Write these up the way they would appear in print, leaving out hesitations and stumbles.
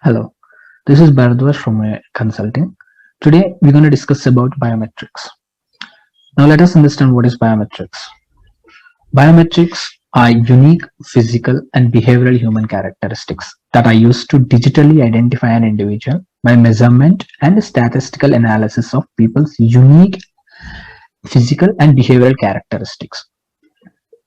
Hello, this is Bharadwaj from Consulting. Today we're going to discuss about biometrics. Now let us understand what is biometrics. Biometrics are unique physical and behavioral human characteristics that are used to digitally identify an individual by measurement and statistical analysis of people's unique physical and behavioral characteristics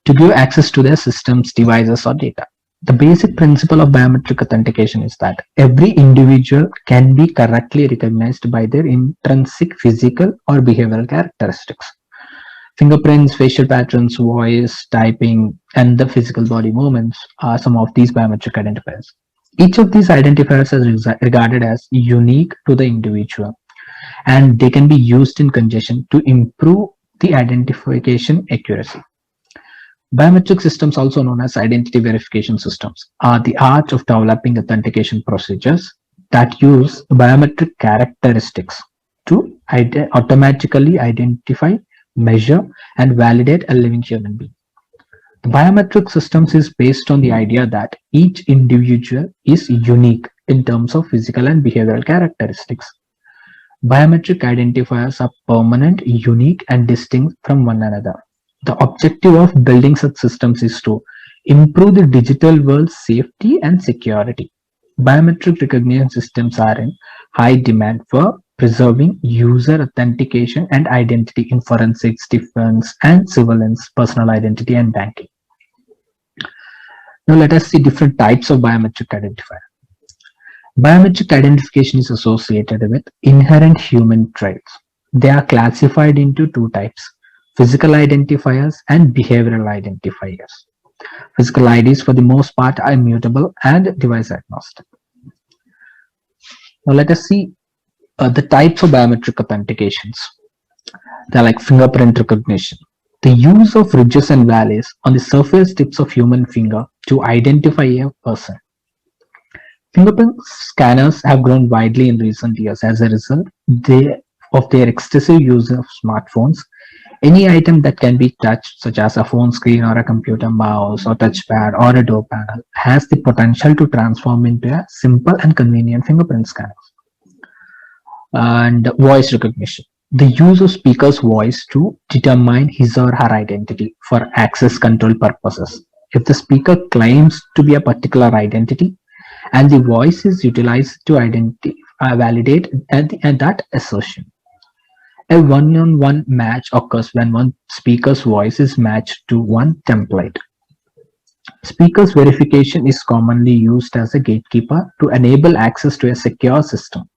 to give access to their systems, devices, or data. The basic principle of biometric authentication is that every individual can be correctly recognized by their intrinsic physical or behavioral characteristics. Fingerprints, facial patterns, voice, typing, and the physical body movements are some of these biometric identifiers. Each of these identifiers is regarded as unique to the individual, and they can be used in conjunction to improve the identification accuracy. Biometric systems, also known as identity verification systems, are the art of developing authentication procedures that use biometric characteristics to automatically identify, measure, and validate a living human being. The biometric systems is based on the idea that each individual is unique in terms of physical and behavioral characteristics. Biometric identifiers are permanent, unique, and distinct from one another. The objective of building such systems is to improve the digital world's safety and security. Biometric recognition systems are in high demand for preserving user authentication and identity in forensics, defense, and surveillance, personal identity, and banking. Now let us see different types of biometric identifier. Biometric identification is associated with inherent human traits. They are classified into two types: physical identifiers and behavioral identifiers. Physical IDs for the most part are immutable and device agnostic. Now let us see the types of biometric authentications. They're like fingerprint recognition. The use of ridges and valleys on the surface tips of human finger to identify a person. Fingerprint scanners have grown widely in recent years as a result of their excessive use of smartphones. Any item that can be touched, such as a phone screen or a computer mouse or touchpad or a door panel, has the potential to transform into a simple and convenient fingerprint scanner. And voice recognition. The use of speaker's voice to determine his or her identity for access control purposes. If the speaker claims to be a particular identity and the voice is utilized to validate that assertion. A one-on-one match occurs when one speaker's voice is matched to one template. Speaker's verification is commonly used as a gatekeeper to enable access to a secure system.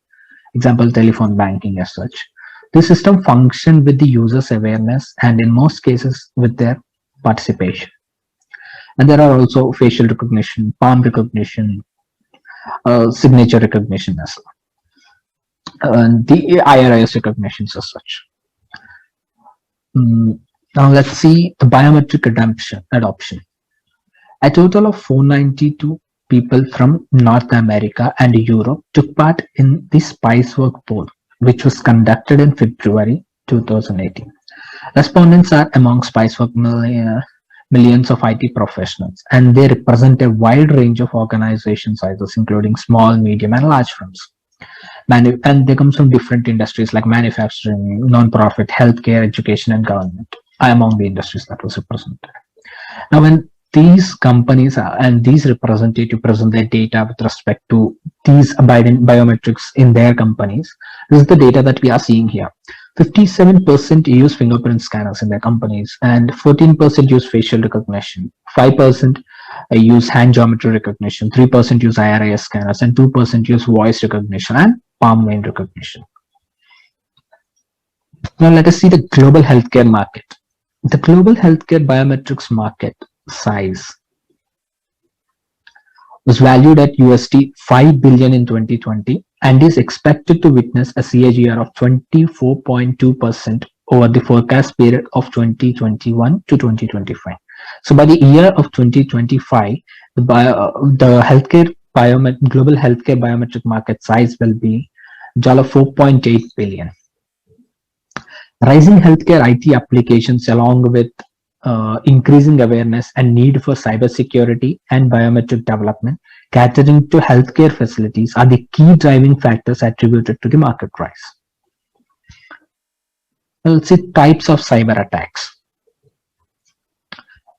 Example, telephone banking as such. This system functions with the user's awareness and in most cases with their participation. And there are also facial recognition, palm recognition, signature recognition as well. And the iris recognitions as such. Now let's see the biometric adoption. A total of 492 people from North America and Europe took part in the Spicework poll, which was conducted in February 2018. Respondents are among Spicework millions of IT professionals, and they represent a wide range of organization sizes, including small, medium, and large firms. And they come from different industries like manufacturing, non-profit, healthcare, education, and government are among the industries that was represented. Now, when these companies and these representatives present their data with respect to these biometrics in their companies, this is the data that we are seeing here. 57% use fingerprint scanners in their companies, and 14% use facial recognition, 5% use hand geometry recognition, 3% use iris scanners, and 2% use voice recognition and palm vein recognition. Now let us see the global healthcare market. The global healthcare biometrics market size was valued at USD 5 billion in 2020 and is expected to witness a CAGR of 24.2% over the forecast period of 2021 to 2025. So by the year of 2025, the global healthcare biometric market size will be $4.8 billion. Rising healthcare IT applications along with increasing awareness and need for cybersecurity and biometric development catering to healthcare facilities are the key driving factors attributed to the market rise. Let's see types of cyber attacks.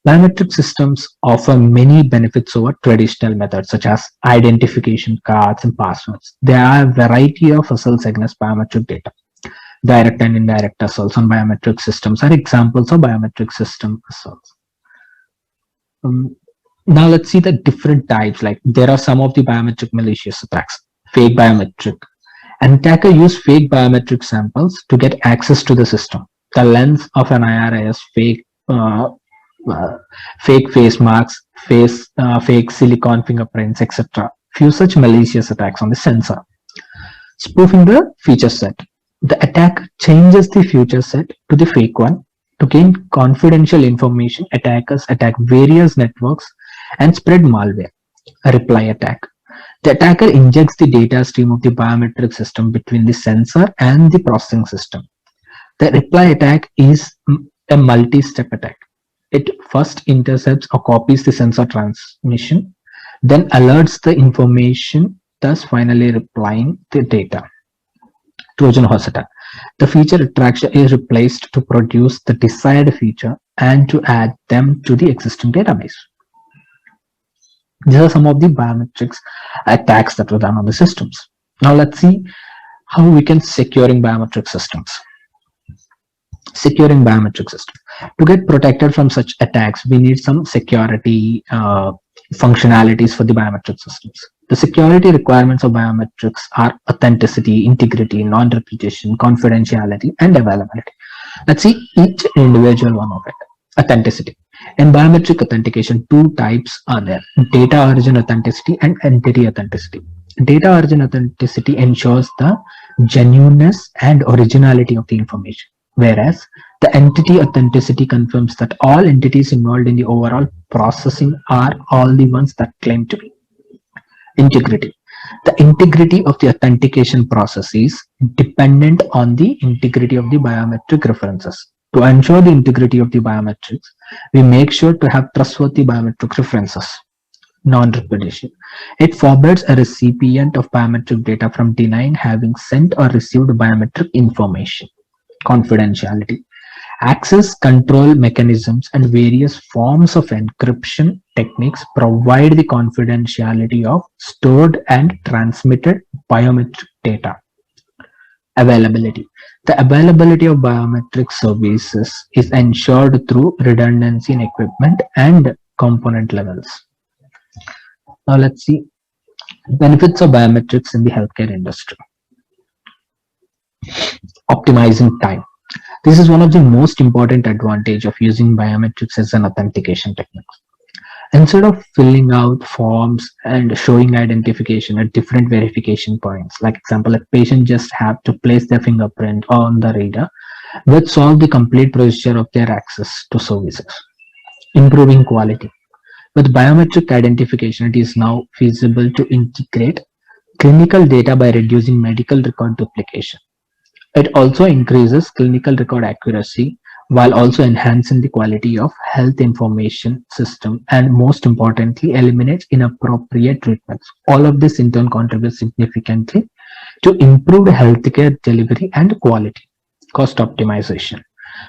Biometric systems offer many benefits over traditional methods such as identification cards and passwords. There are a variety of assaults against biometric data. Direct and indirect assaults on biometric systems are examples of biometric system assaults. Now let's see the different types. Like there are some of the biometric malicious attacks. Fake biometric. An attacker uses fake biometric samples to get access to the system. The lens of an iris, fake face marks, fake silicon fingerprints, etc. Few such malicious attacks on the sensor. Spoofing the feature set. The attacker changes the feature set to the fake one. To gain confidential information, attackers attack various networks and spread malware. A reply attack. The attacker injects the data stream of the biometric system between the sensor and the processing system. The reply attack is a multi-step attack. It first intercepts or copies the sensor transmission, then alerts the information, thus finally replying the data. Trojan horse attack. The feature attraction is replaced to produce the desired feature and to add them to the existing database. These are some of the biometrics attacks that were done on the systems. Now let's see how we can securing biometric systems. Securing biometric system. To get protected from such attacks, we need some security functionalities for the biometric systems. The security requirements of biometrics are authenticity, integrity, non-repetition, confidentiality, and availability. Let's see each individual one of it. Authenticity. In biometric authentication, two types are there: data origin authenticity and entity authenticity. Data origin authenticity ensures the genuineness and originality of the information, whereas the entity authenticity confirms that all entities involved in the overall processing are all the ones that claim to be. Integrity. The integrity of the authentication process is dependent on the integrity of the biometric references. To ensure the integrity of the biometrics, we make sure to have trustworthy biometric references. Non-repetition. It forbids a recipient of biometric data from denying having sent or received biometric information. Confidentiality. Access control mechanisms and various forms of encryption techniques provide the confidentiality of stored and transmitted biometric data. Availability. The availability of biometric services is ensured through redundancy in equipment and component levels. Now let's see benefits of biometrics in the healthcare industry. Optimizing time. This is one of the most important advantages of using biometrics as an authentication technique. Instead of filling out forms and showing identification at different verification points, like example, a patient just have to place their fingerprint on the reader, which solve the complete procedure of their access to services. Improving quality. With biometric identification, it is now feasible to integrate clinical data by reducing medical record duplication. It also increases clinical record accuracy while also enhancing the quality of health information system and most importantly eliminates inappropriate treatments. All of this in turn contributes significantly to improved healthcare delivery and quality. Cost optimization.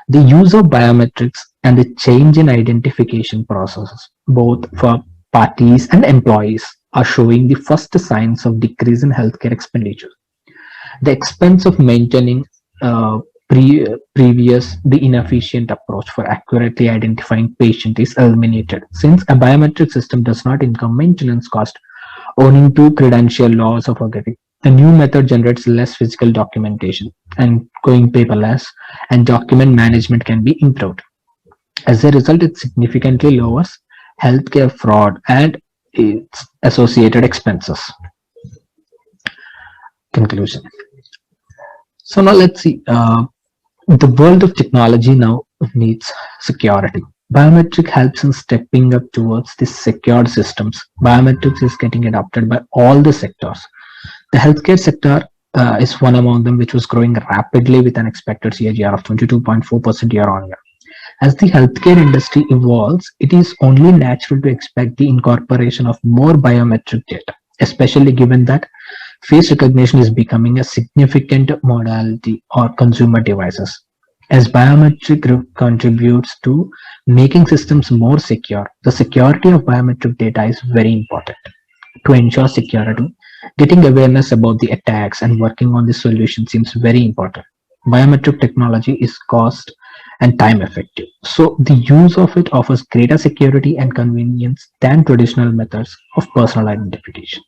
The use of biometrics and the change in identification processes, both for parties and employees, are showing the first signs of decrease in healthcare expenditure. The expense of maintaining the inefficient approach for accurately identifying patient is eliminated, since a biometric system does not incur maintenance cost owing to credential loss or forgetting. The new method generates less physical documentation and going paperless, and document management can be improved. As a result, it significantly lowers healthcare fraud and its associated expenses. Conclusion. So now let's see. The world of technology now needs security. Biometric helps in stepping up towards the secured systems. Biometrics is getting adopted by all the sectors. The healthcare sector is one among them, which was growing rapidly with an expected CAGR of 22.4% year on year. As the healthcare industry evolves, it is only natural to expect the incorporation of more biometric data, especially given that face recognition is becoming a significant modality or consumer devices. As biometric contributes to making systems more secure, the security of biometric data is very important. To ensure security, getting awareness about the attacks and working on the solution seems very important. Biometric technology is cost and time effective, so the use of it offers greater security and convenience than traditional methods of personal identification.